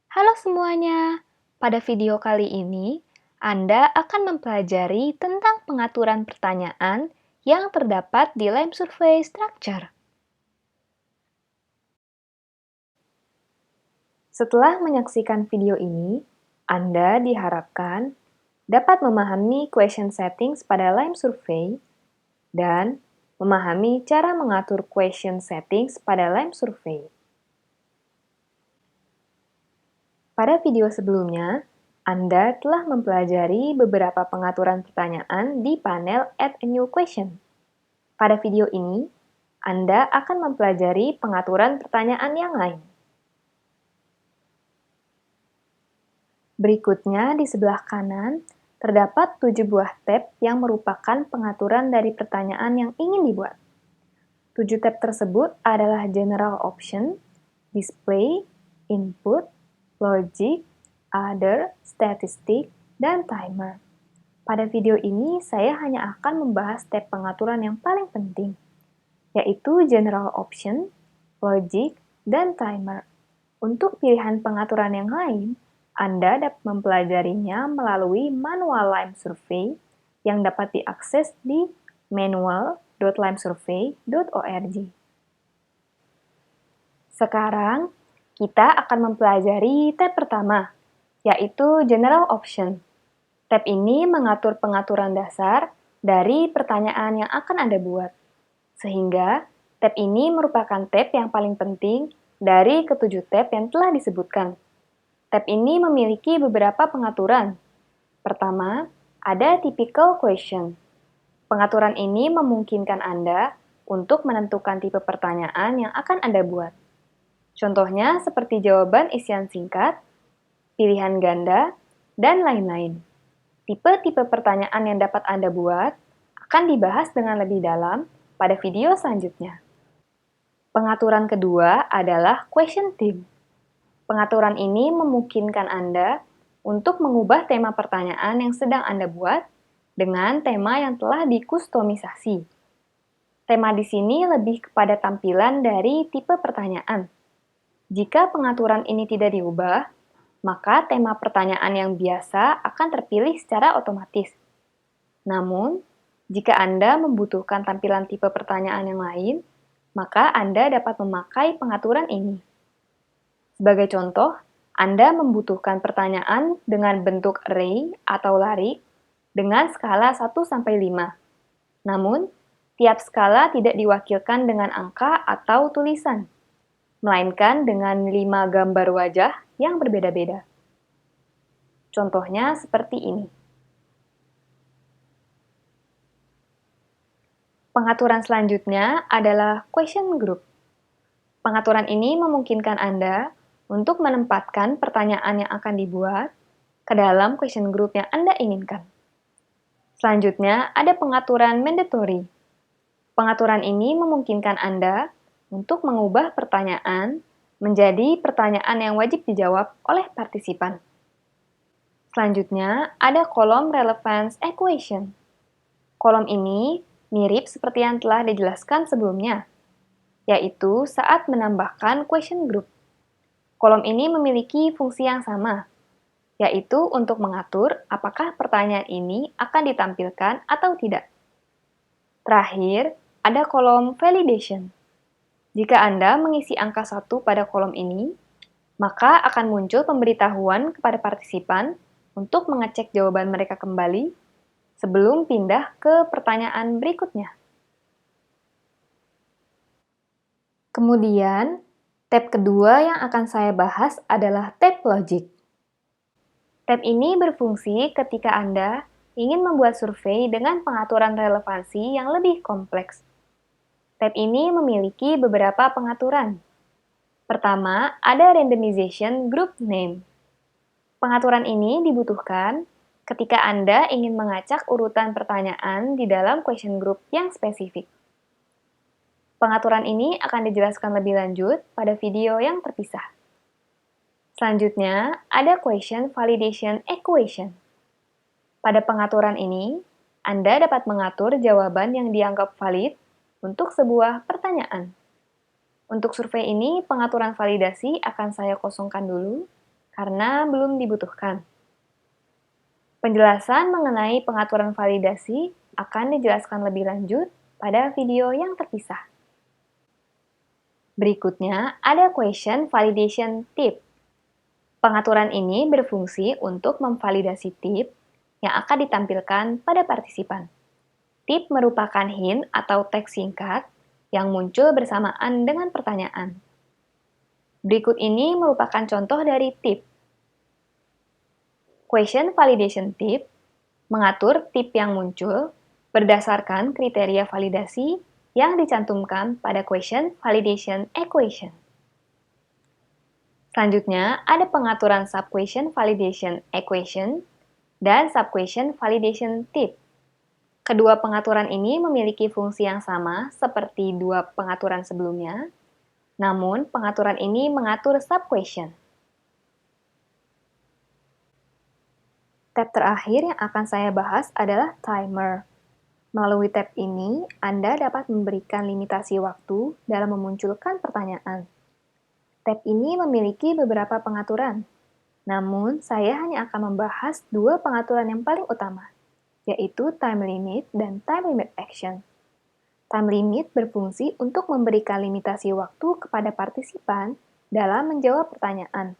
Halo semuanya, pada video kali ini Anda akan mempelajari tentang pengaturan pertanyaan yang terdapat di Lime Survey Structure. Setelah menyaksikan video ini, Anda diharapkan dapat memahami question settings pada Lime Survey dan memahami cara mengatur question settings pada Lime Survey. Pada video sebelumnya, Anda telah mempelajari beberapa pengaturan pertanyaan di panel Add a New Question. Pada video ini, Anda akan mempelajari pengaturan pertanyaan yang lain. Berikutnya, di sebelah kanan, terdapat 7 buah tab yang merupakan pengaturan dari pertanyaan yang ingin dibuat. 7 tab tersebut adalah General Option, Display, Input, Logic, Other, Statistic, dan Timer. Pada video ini, saya hanya akan membahas tab pengaturan yang paling penting, yaitu General Option, Logic, dan Timer. Untuk pilihan pengaturan yang lain, Anda dapat mempelajarinya melalui manual Lime Survey yang dapat diakses di manual.limesurvey.org. Sekarang, kita akan mempelajari tab pertama, yaitu General Option. Tab ini mengatur pengaturan dasar dari pertanyaan yang akan Anda buat. Sehingga, tab ini merupakan tab yang paling penting dari ketujuh tab yang telah disebutkan. Tab ini memiliki beberapa pengaturan. Pertama, ada Typical Question. Pengaturan ini memungkinkan Anda untuk menentukan tipe pertanyaan yang akan Anda buat. Contohnya seperti jawaban isian singkat, pilihan ganda, dan lain-lain. Tipe-tipe pertanyaan yang dapat Anda buat akan dibahas dengan lebih dalam pada video selanjutnya. Pengaturan kedua adalah Question Theme. Pengaturan ini memungkinkan Anda untuk mengubah tema pertanyaan yang sedang Anda buat dengan tema yang telah dikustomisasi. Tema di sini lebih kepada tampilan dari tipe pertanyaan. Jika pengaturan ini tidak diubah, maka tema pertanyaan yang biasa akan terpilih secara otomatis. Namun, jika Anda membutuhkan tampilan tipe pertanyaan yang lain, maka Anda dapat memakai pengaturan ini. Sebagai contoh, Anda membutuhkan pertanyaan dengan bentuk array atau larik dengan skala 1-5. Namun, tiap skala tidak diwakilkan dengan angka atau tulisan, melainkan dengan 5 gambar wajah yang berbeda-beda. Contohnya seperti ini. Pengaturan selanjutnya adalah Question Group. Pengaturan ini memungkinkan Anda untuk menempatkan pertanyaan yang akan dibuat ke dalam question group yang Anda inginkan. Selanjutnya, ada pengaturan Mandatory. Pengaturan ini memungkinkan Anda untuk mengubah pertanyaan menjadi pertanyaan yang wajib dijawab oleh partisipan. Selanjutnya, ada kolom Relevance Equation. Kolom ini mirip seperti yang telah dijelaskan sebelumnya, yaitu saat menambahkan question group. Kolom ini memiliki fungsi yang sama, yaitu untuk mengatur apakah pertanyaan ini akan ditampilkan atau tidak. Terakhir, ada kolom Validation. Jika Anda mengisi angka 1 pada kolom ini, maka akan muncul pemberitahuan kepada partisipan untuk mengecek jawaban mereka kembali sebelum pindah ke pertanyaan berikutnya. Kemudian, tab kedua yang akan saya bahas adalah tab Logic. Tab ini berfungsi ketika Anda ingin membuat survei dengan pengaturan relevansi yang lebih kompleks. Tab ini memiliki beberapa pengaturan. Pertama, ada Randomization Group Name. Pengaturan ini dibutuhkan ketika Anda ingin mengacak urutan pertanyaan di dalam question group yang spesifik. Pengaturan ini akan dijelaskan lebih lanjut pada video yang terpisah. Selanjutnya, ada Question Validation Equation. Pada pengaturan ini, Anda dapat mengatur jawaban yang dianggap valid untuk sebuah pertanyaan. Untuk survei ini, pengaturan validasi akan saya kosongkan dulu, karena belum dibutuhkan. Penjelasan mengenai pengaturan validasi akan dijelaskan lebih lanjut pada video yang terpisah. Berikutnya, ada question validation tip. Pengaturan ini berfungsi untuk memvalidasi tip yang akan ditampilkan pada partisipan. Tip merupakan hint atau teks singkat yang muncul bersamaan dengan pertanyaan. Berikut ini merupakan contoh dari tip. Question validation tip mengatur tip yang muncul berdasarkan kriteria validasi yang dicantumkan pada question validation equation. Selanjutnya, ada pengaturan sub-question validation equation dan sub-question validation tip. Kedua pengaturan ini memiliki fungsi yang sama seperti dua pengaturan sebelumnya, namun pengaturan ini mengatur sub-question. Tab terakhir yang akan saya bahas adalah timer. Melalui tab ini, Anda dapat memberikan limitasi waktu dalam memunculkan pertanyaan. Tab ini memiliki beberapa pengaturan, namun saya hanya akan membahas dua pengaturan yang paling utama, yaitu time limit dan time limit action. Time limit berfungsi untuk memberikan limitasi waktu kepada partisipan dalam menjawab pertanyaan.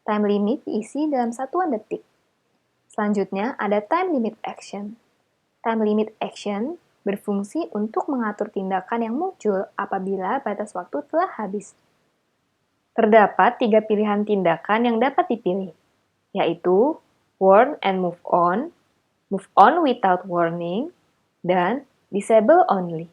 Time limit diisi dalam satuan detik. Selanjutnya ada time limit action. Time limit action berfungsi untuk mengatur tindakan yang muncul apabila batas waktu telah habis. Terdapat 3 pilihan tindakan yang dapat dipilih, yaitu warn and move on without warning, dan disable only.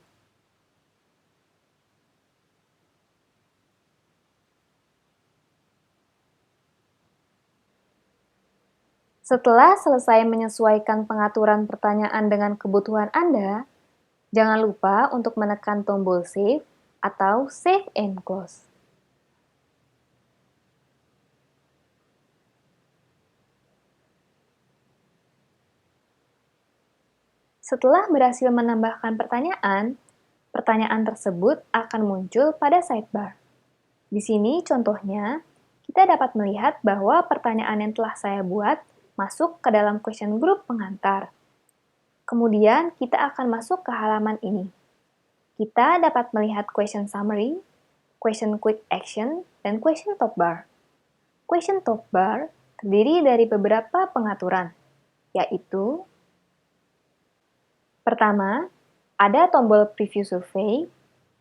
Setelah selesai menyesuaikan pengaturan pertanyaan dengan kebutuhan Anda, jangan lupa untuk menekan tombol save atau save and close. Setelah berhasil menambahkan pertanyaan tersebut akan muncul pada sidebar. Di sini contohnya, kita dapat melihat bahwa pertanyaan yang telah saya buat masuk ke dalam question group pengantar. Kemudian kita akan masuk ke halaman ini. Kita dapat melihat question summary, question quick action, dan question top bar. Question top bar terdiri dari beberapa pengaturan, yaitu pertama, ada tombol preview survey,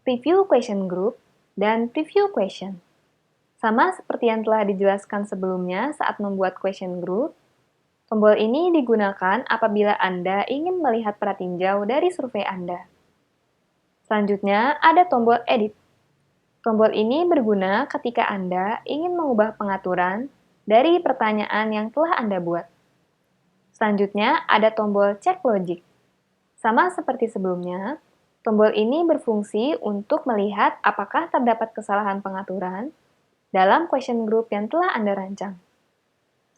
preview question group, dan preview question. Sama seperti yang telah dijelaskan sebelumnya saat membuat question group, tombol ini digunakan apabila Anda ingin melihat pratinjau dari survei Anda. Selanjutnya, ada tombol edit. Tombol ini berguna ketika Anda ingin mengubah pengaturan dari pertanyaan yang telah Anda buat. Selanjutnya, ada tombol check logic. Sama seperti sebelumnya, tombol ini berfungsi untuk melihat apakah terdapat kesalahan pengaturan dalam question group yang telah Anda rancang.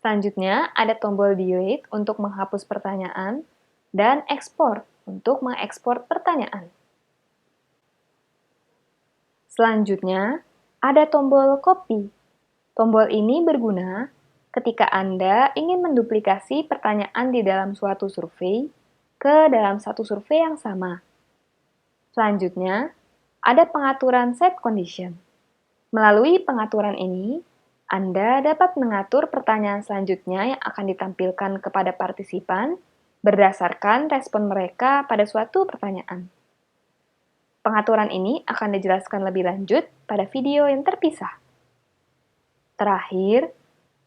Selanjutnya, ada tombol delete untuk menghapus pertanyaan dan export untuk mengekspor pertanyaan. Selanjutnya, ada tombol copy. Tombol ini berguna ketika Anda ingin menduplikasi pertanyaan di dalam suatu survei ke dalam satu survei yang sama. Selanjutnya, ada pengaturan set condition. Melalui pengaturan ini, Anda dapat mengatur pertanyaan selanjutnya yang akan ditampilkan kepada partisipan berdasarkan respon mereka pada suatu pertanyaan. Pengaturan ini akan dijelaskan lebih lanjut pada video yang terpisah. Terakhir,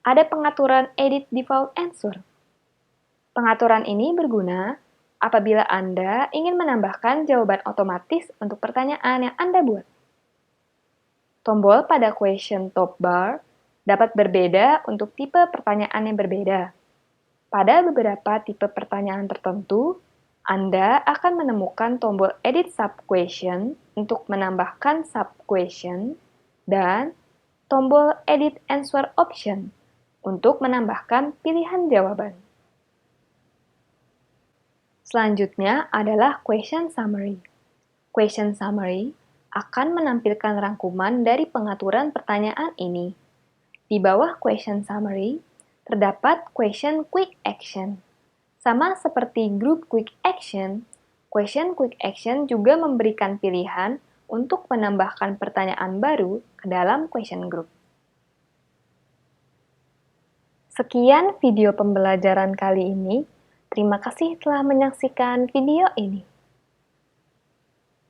ada pengaturan edit default answer. Pengaturan ini berguna apabila Anda ingin menambahkan jawaban otomatis untuk pertanyaan yang Anda buat. Tombol pada question top bar dapat berbeda untuk tipe pertanyaan yang berbeda. Pada beberapa tipe pertanyaan tertentu, Anda akan menemukan tombol edit sub-question untuk menambahkan sub-question dan tombol edit answer option untuk menambahkan pilihan jawaban. Selanjutnya adalah question summary. Question summary akan menampilkan rangkuman dari pengaturan pertanyaan ini. Di bawah question summary, terdapat question quick action. Sama seperti group quick action, question quick action juga memberikan pilihan untuk menambahkan pertanyaan baru ke dalam question group. Sekian video pembelajaran kali ini. Terima kasih telah menyaksikan video ini.